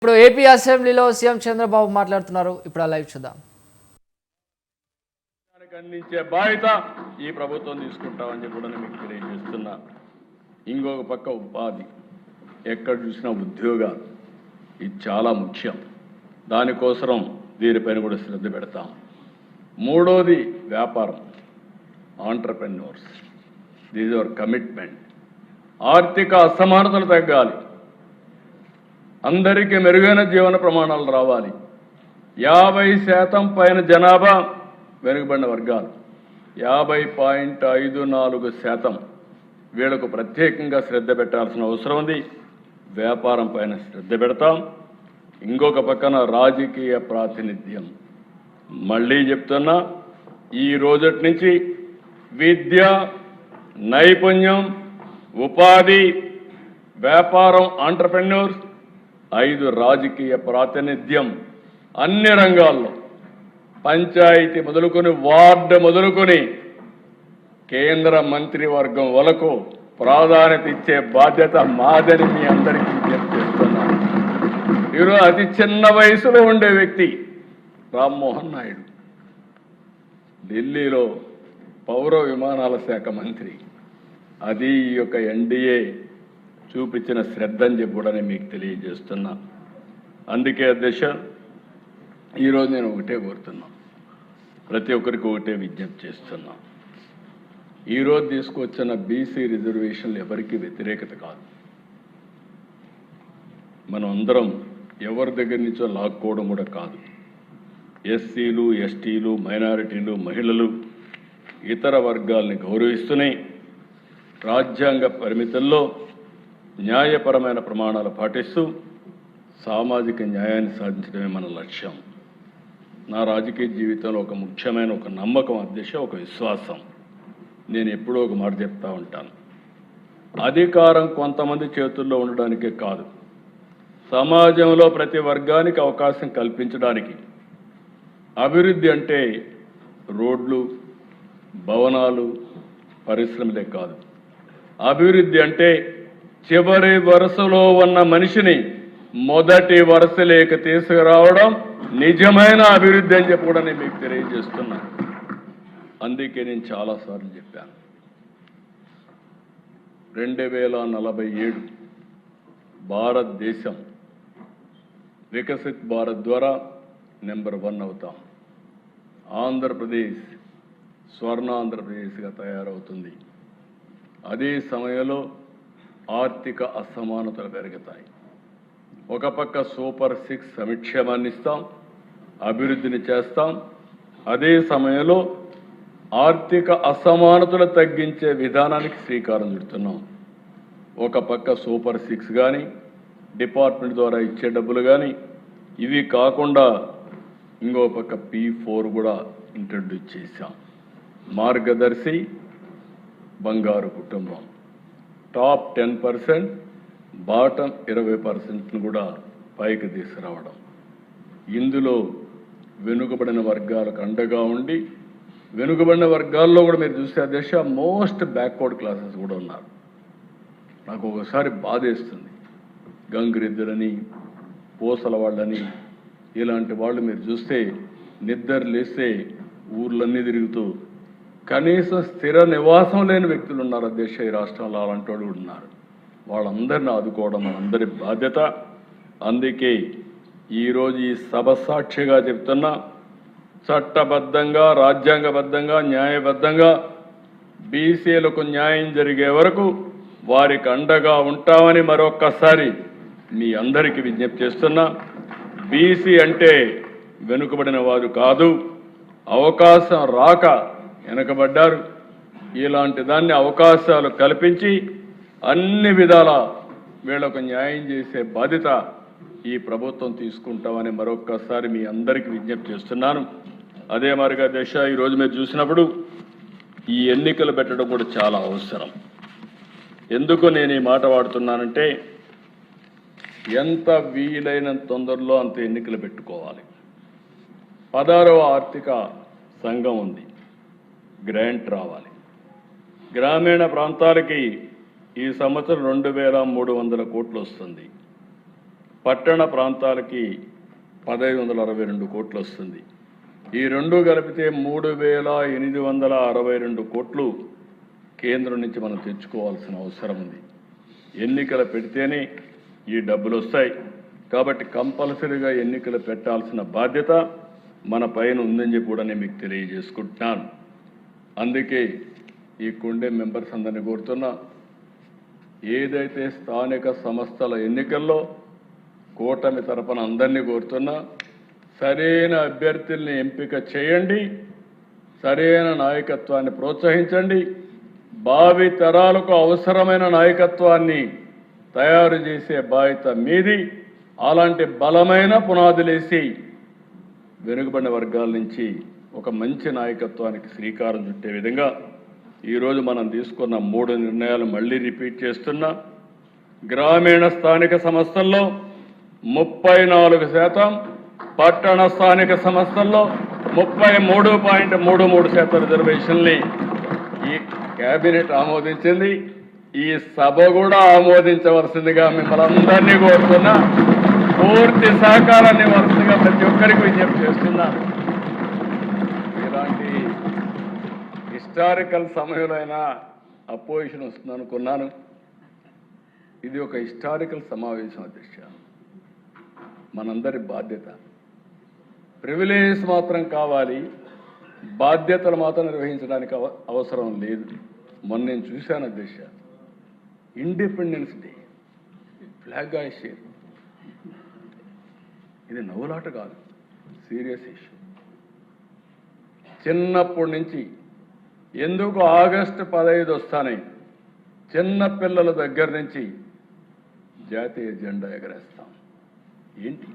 ఇప్పుడు ఏపీ అసెంబ్లీలో సీఎం చంద్రబాబు మాట్లాడుతున్నారు. ఇప్పుడు ఆ లైవ్ చూద్దాం. అందించే బాధ్యత ఈ ప్రభుత్వం తీసుకుంటామని కూడా మీకు తెలియజేస్తున్నా. ఇంకొక పక్క ఉపాధి, ఎక్కడ చూసినా ఉద్యోగాలు, ఇది చాలా ముఖ్యం. దానికోసం దీనిపైన కూడా శ్రద్ధ పెడతాం. మూడోది వ్యాపారం, ఆంటర్ప్రెన్యూర్స్, దీస్ అవర్ కమిట్మెంట్. ఆర్థిక అసమానతలు తగ్గాలి, అందరికీ మెరుగైన జీవన ప్రమాణాలు రావాలి. 50% పైన జనాభా వెనుకబడిన వర్గాలు, 50.54% వీళ్లకు ప్రత్యేకంగా శ్రద్ధ పెట్టాల్సిన అవసరం ఉంది. వ్యాపారం పైన శ్రద్ధ పెడతాం. ఇంకొక పక్కన రాజకీయ ప్రాతినిధ్యం, మళ్ళీ చెప్తున్నా, ఈ రోజటి నుంచి విద్య, నైపుణ్యం, ఉపాధి, వ్యాపారం, ఆంటర్ప్రెన్యూర్స్, 5 రాజకీయ ప్రాతినిధ్యం అన్ని రంగాల్లో, పంచాయతీ మొదలుకొని వార్డు మొదలుకొని కేంద్ర మంత్రివర్గం వరకు ప్రాధాన్యత ఇచ్చే బాధ్యత మాదని మీ అందరికీ చెప్తున్నాను. ఈరోజు అతి చిన్న వయసులో ఉండే వ్యక్తి రామ్మోహన్ నాయుడు, ఢిల్లీలో పౌర విమానాల శాఖ మంత్రి. అది ఈ యొక్క ఎన్డీఏ చూపించిన శ్రద్ధ అని చెప్పి కూడా మీకు తెలియజేస్తున్నా. అందుకే అధ్యక్ష, ఈరోజు నేను ఒకటే కోరుతున్నా, ప్రతి ఒక్కరికి ఒకటే విజ్ఞప్తి చేస్తున్నా. ఈరోజు తీసుకొచ్చిన బీసీ రిజర్వేషన్లు ఎవరికి వ్యతిరేకత కాదు. మనం అందరం ఎవరి దగ్గర నుంచో లాక్కోవడం కూడా కాదు. ఎస్సీలు, ఎస్టీలు, మైనారిటీలు, మహిళలు, ఇతర వర్గాల్ని గౌరవిస్తూనే రాజ్యాంగ పరిమితుల్లో న్యాయపరమైన ప్రమాణాలు పాటిస్తూ సామాజిక న్యాయాన్ని సాధించడమే మన లక్ష్యం. నా రాజకీయ జీవితంలో ఒక ముఖ్యమైన ఒక నమ్మకం అధ్యక్ష, ఒక విశ్వాసం. నేను ఎప్పుడూ ఒక మాట చెప్తా ఉంటాను, అధికారం కొంతమంది చేతుల్లో ఉండడానికే కాదు, సమాజంలో ప్రతి వర్గానికి అవకాశం కల్పించడానికి. అభివృద్ధి అంటే రోడ్లు, భవనాలు, పరిశ్రమలే కాదు. అభివృద్ధి అంటే చివరి వరుసలో ఉన్న మనిషిని మొదటి వరుసలోకి తీసుకురావడం నిజమైన అభివృద్ధి అని చెప్పి కూడా నేను మీకు తెలియజేస్తున్నాను. అందుకే నేను చాలాసార్లు చెప్పాను, 2047 భారతదేశం వికసిత్ భారత్ ద్వారా నెంబర్ 1 అవుతాం. ఆంధ్రప్రదేశ్ స్వర్ణాంధ్రప్రదేశ్గా తయారవుతుంది. అదే సమయంలో ఆర్థిక అసమానతలు పెరుగుతాయి. ఒక పక్క సూపర్ 6 సంక్షేమాన్ని ఇస్తాం, అభివృద్ధిని చేస్తాం. అదే సమయంలో ఆర్థిక అసమానతలు తగ్గించే విధానానికి శ్రీకారం చుడుతున్నాం. ఒక పక్క సూపర్ 6 కానీ, డిపార్ట్మెంట్ ద్వారా ఇచ్చే డబ్బులు కానీ, ఇవి కాకుండా ఇంకో పక్క P4 కూడా ఇంట్రడ్యూస్ చేశాం. మార్గదర్శి, బంగారు కుటుంబం, టాప్ 10%, బాటమ్ 20%ను కూడా పైకి తీసుకురావడం. ఇందులో వెనుకబడిన వర్గాలకు అండగా ఉండి, వెనుకబడిన వర్గాల్లో కూడా మీరు చూస్తే అధ్యక్ష మోస్ట్ బ్యాక్వర్డ్ క్లాసెస్ కూడా ఉన్నారు. నాకు ఒకసారి బాధేస్తుంది, గంగిరెద్దులని, పూసల వాళ్ళని, ఇలాంటి వాళ్ళు మీరు చూస్తే నిద్ర లేస్తే ఊర్లన్నీ తిరుగుతూ కనీసం స్థిర నివాసం లేని వ్యక్తులు ఉన్నారు అధ్యక్ష ఈ రాష్ట్రంలో. అలాంటి వాళ్ళు ఉన్నారు. వాళ్ళందరినీ ఆదుకోవడం మనందరి బాధ్యత. అందుకే ఈరోజు ఈ సభ సాక్షిగా చెప్తున్నా, చట్టబద్ధంగా, రాజ్యాంగబద్ధంగా, న్యాయబద్ధంగా బీసీలకు న్యాయం జరిగే వరకు వారికి అండగా ఉంటామని మరొక్కసారి మీ అందరికీ విజ్ఞప్తి చేస్తున్నా. బీసీ అంటే వెనుకబడిన వారు కాదు, అవకాశం రాక వెనకబడ్డారు. ఇలాంటి దాన్ని అవకాశాలు కల్పించి అన్ని విధాల వీళ్లకు న్యాయం చేసే బాధ్యత ఈ ప్రభుత్వం తీసుకుంటామని మరొక్కసారి మీ అందరికీ విజ్ఞప్తి చేస్తున్నాను. అదే మరిగా దేశ ఈరోజు మీరు చూసినప్పుడు ఈ ఎన్నికలు పెట్టడం కూడా చాలా అవసరం. ఎందుకు నేను ఈ మాట వాడుతున్నానంటే, ఎంత వీలైనంత తొందరలో అంత ఎన్నికలు పెట్టుకోవాలి. 16వ ఆర్థిక సంఘం ఉంది, గ్రాంట్ రావాలి. గ్రామీణ ప్రాంతాలకి ఈ సంవత్సరం 2300 కోట్లు వస్తుంది. పట్టణ ప్రాంతాలకి 1562 కోట్లు వస్తుంది. ఈ రెండు కలిపితే 3862 కోట్లు కేంద్రం నుంచి మనం తెచ్చుకోవాల్సిన అవసరం ఉంది. ఎన్నికలు పెడితేనే ఈ డబ్బులు వస్తాయి. కాబట్టి కంపల్సరీగా ఎన్నికలు పెట్టాల్సిన బాధ్యత మన పైన ఉందని చెప్పి కూడా నేను మీకు తెలియజేసుకుంటున్నాను. అందుకే ఈ కుండే మెంబర్స్ అందరినీ కోరుతున్నా, ఏదైతే స్థానిక సంస్థల ఎన్నికల్లో కూటమి తరపున అందరినీ కోరుతున్నా, సరైన అభ్యర్థుల్ని ఎంపిక చేయండి, సరైన నాయకత్వాన్ని ప్రోత్సహించండి, భావి తరాలకు అవసరమైన నాయకత్వాన్ని తయారు చేసే బాధ్యత మీది. అలాంటి బలమైన పునాదులేసి వెనుకబడిన వర్గాల నుంచి ఒక మంచి నాయకత్వానికి శ్రీకారం చుట్టే విధంగా ఈరోజు మనం తీసుకున్న 3 నిర్ణయాలు మళ్ళీ రిపీట్ చేస్తున్నా. గ్రామీణ స్థానిక సంస్థల్లో 34%, పట్టణ స్థానిక సంస్థల్లో 33.33% రిజర్వేషన్ని ఈ కేబినెట్ ఆమోదించింది. ఈ సభ కూడా ఆమోదించవలసిందిగా మిమ్మల్ని అందరినీ కోరుతున్నా. పూర్తి సహకారాన్ని వరుసగా ప్రతి ఒక్కరికి విజ్ఞప్తి చేస్తున్నాను. ఇలాంటి హిస్టారికల్ సమయంలో అయినా అపోజిషన్ వస్తుంది అనుకున్నాను. ఇది ఒక హిస్టారికల్ సమావేశం అధ్యక్ష. మనందరి బాధ్యత. ప్రివిలేజ్ మాత్రం కావాలి, బాధ్యతలు మాత్రం నిర్వహించడానికి అవసరం లేదు. మొన్న నేను చూశాను అధ్యక్ష, ఇండిపెండెన్స్ డే ఫ్లాగ్ హాయిస్ట్, ఇది నవ్వులాట కాదు, సీరియస్ ఇష్యూ. చిన్నప్పటి నుంచి ఎందుకు ఆగస్టు 15 వస్తానే చిన్న పిల్లల దగ్గర నుంచి జాతీయ జెండా ఎగరేస్తాం. ఏంటి?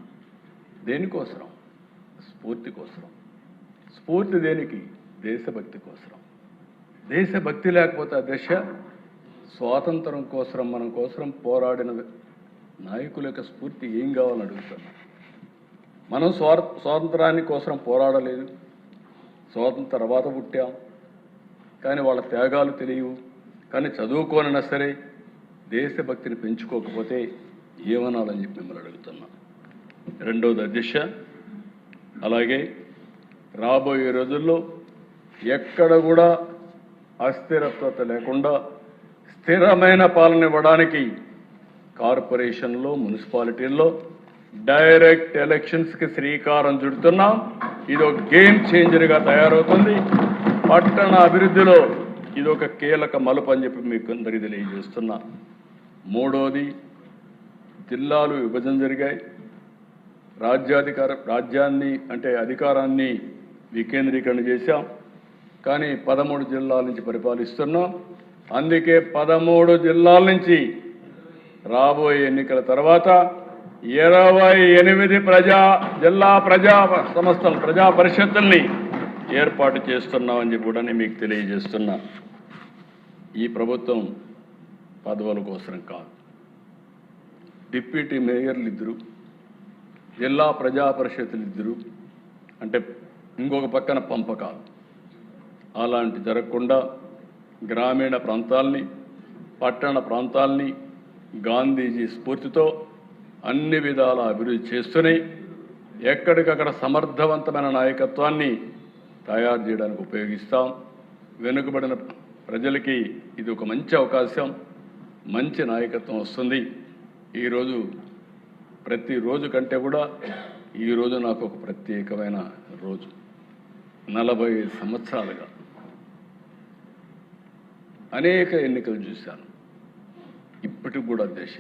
దేనికోసం? స్ఫూర్తి కోసం. స్ఫూర్తి దేనికి? దేశభక్తి కోసం. దేశభక్తి లేకపోతే అధ్యక్ష, స్వాతంత్రం కోసం మనం కోసం పోరాడిన నాయకుల యొక్క స్ఫూర్తి ఏం కావాలని అడుగుతున్నాం. మనం స్వాతంత్రాన్ని కోసం పోరాడలేదు, స్వాతంత్ర తర్వాత పుట్టాం, కానీ వాళ్ళ త్యాగాలు తెలియవు. కానీ చదువుకోనైనా సరే దేశభక్తిని పెంచుకోకపోతే ఏమనాలని చెప్పి మిమ్మల్ని అడుగుతున్నా. రెండవది అధ్యక్ష, అలాగే రాబోయే రోజుల్లో ఎక్కడ కూడా అస్థిరత్వత లేకుండా స్థిరమైన పాలన ఇవ్వడానికి కార్పొరేషన్లో, మున్సిపాలిటీల్లో డైరెక్ట్ ఎలక్షన్స్కి శ్రీకారం చుడుతున్నాం. ఇది ఒక గేమ్ చేంజర్గా తయారవుతుంది. పట్టణ అభివృద్ధిలో ఇది ఒక కీలక మలుపు అని చెప్పి మీకు అందరికీ తెలియజేస్తున్నా. మూడోది, జిల్లాలు విభజన జరిగాయి. రాజ్యాన్ని అంటే అధికారాన్ని వికేంద్రీకరణ చేశాం. కానీ 13 జిల్లాల నుంచి పరిపాలిస్తున్నాం. అందుకే 13 జిల్లాల నుంచి రాబోయే ఎన్నికల తర్వాత 28 జిల్లా ప్రజా సంస్థలు, ప్రజా పరిషత్తుల్ని ఏర్పాటు చేస్తున్నామని చెప్పి కూడా మీకు తెలియజేస్తున్నా. ఈ ప్రభుత్వం పదవుల కోసం కాదు. డిప్యూటీ మేయర్లు 2, జిల్లా ప్రజా పరిషత్తులు 2, అంటే ఇంకొక పక్కన పంపకాలు. అలాంటి జరగకుండా గ్రామీణ ప్రాంతాల్ని, పట్టణ ప్రాంతాల్ని గాంధీజీ స్ఫూర్తితో అన్ని విధాల అభివృద్ధి చేస్తూనే ఎక్కడికక్కడ సమర్థవంతమైన నాయకత్వాన్ని తయారు చేయడానికి ఉపయోగిస్తాం. వెనుకబడిన ప్రజలకి ఇది ఒక మంచి అవకాశం, మంచి నాయకత్వం వస్తుంది. ఈరోజు ప్రతిరోజు కంటే కూడా ఈరోజు నాకు ఒక ప్రత్యేకమైన రోజు. 45 సంవత్సరాలుగా అనేక ఎన్నికలు చూశాను. ఇప్పటికి కూడా దేశ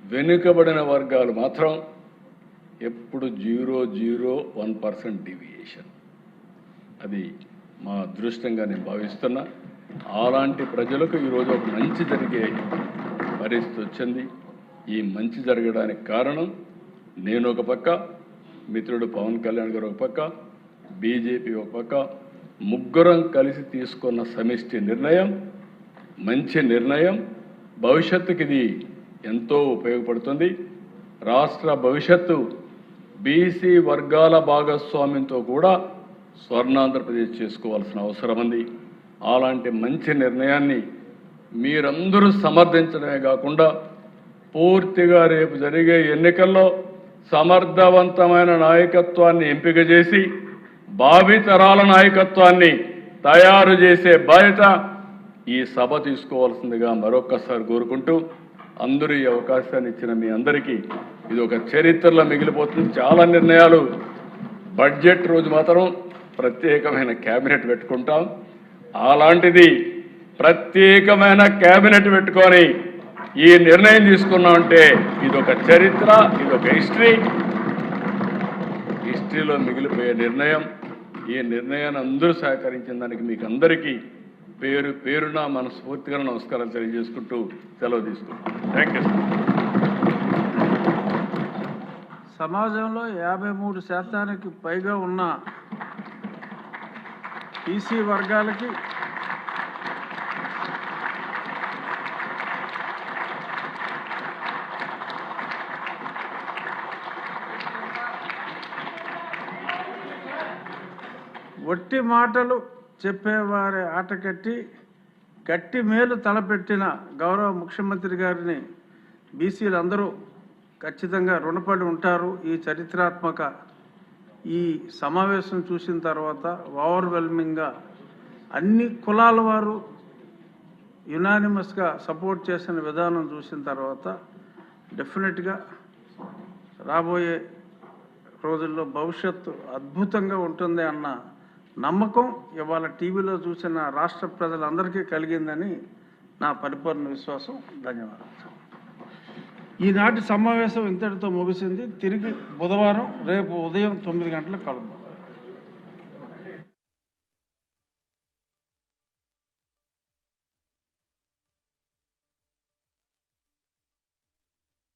వెనుకబడిన వర్గాలు మాత్రం ఎప్పుడు 0.01% డీవియేషన్. అది మా అదృష్టంగా నేను భావిస్తున్నా. అలాంటి ప్రజలకు ఈరోజు ఒక మంచి జరిగే పరిస్థితి వచ్చింది. ఈ మంచి జరగడానికి కారణం నేను ఒక పక్క, మిత్రుడు పవన్ కళ్యాణ్ గారు ఒక పక్క, బీజేపీ ఒక పక్క, ముగ్గురం కలిసి తీసుకున్న సమిష్టి నిర్ణయం, మంచి నిర్ణయం. భవిష్యత్తుకి ఇది ఎంతో ఉపయోగపడుతుంది. రాష్ట్ర భవిష్యత్తు బీసీ వర్గాల భాగస్వామ్యంతో కూడా స్వర్ణాంధ్రప్రదేశ్ చేసుకోవాల్సిన అవసరం ఉంది. అలాంటి మంచి నిర్ణయాన్ని మీరందరూ సమర్థించడమే కాకుండా పూర్తిగా రేపు జరిగే ఎన్నికల్లో సమర్థవంతమైన నాయకత్వాన్ని ఎంపిక చేసి భావితరాల నాయకత్వాన్ని తయారు చేసే బాధ్యత ఈ సభ తీసుకోవాల్సిందిగా మరొక్కసారి కోరుకుంటూ అందరూ ఈ అవకాశాన్ని ఇచ్చిన మీ అందరికీ ఇది ఒక చరిత్రలో మిగిలిపోతుంది. చాలా నిర్ణయాలు బడ్జెట్ రోజు మాత్రం ప్రత్యేకమైన కేబినెట్ పెట్టుకుంటాం. అలాంటిది ప్రత్యేకమైన కేబినెట్ పెట్టుకొని ఈ నిర్ణయం తీసుకున్నామంటే ఇదొక చరిత్ర, ఇదొక హిస్టరీలో మిగిలిపోయే నిర్ణయం. ఈ నిర్ణయాన్ని అందరూ సహకరించిన దానికి మీకు అందరికీ పేరు పేరున మనస్ఫూర్తిగా నమస్కారాలు తెలియజేసుకుంటూ సెలవు తీసుకుంటాం. Thank you. సమాజంలో 53% పైగా ఉన్న ఈసీ వర్గాలకి ఒట్టి మాటలు చెప్పేవారి ఆట కట్టి గట్టి మేలు తలపెట్టిన గౌరవ ముఖ్యమంత్రి గారిని బీసీలు అందరూ ఖచ్చితంగా రుణపడి ఉంటారు. ఈ చరిత్రాత్మక ఈ సమావేశం చూసిన తర్వాత ఓవర్వెల్మింగ్గా అన్ని కులాల వారు యునానిమస్గా సపోర్ట్ చేసిన విధానం చూసిన తర్వాత డెఫినెట్గా రాబోయే రోజుల్లో భవిష్యత్తు అద్భుతంగా ఉంటుంది అన్న నమ్మకం ఇవాళ టీవీలో చూసిన రాష్ట్ర ప్రజలందరికీ కలిగిందని నా పరిపూర్ణ విశ్వాసం. ధన్యవాదాలు. ఈనాటి సమావేశం ఇంతటితో ముగిసింది. తిరిగి బుధవారం రేపు ఉదయం 9 గంటలకు కలుద్దాం.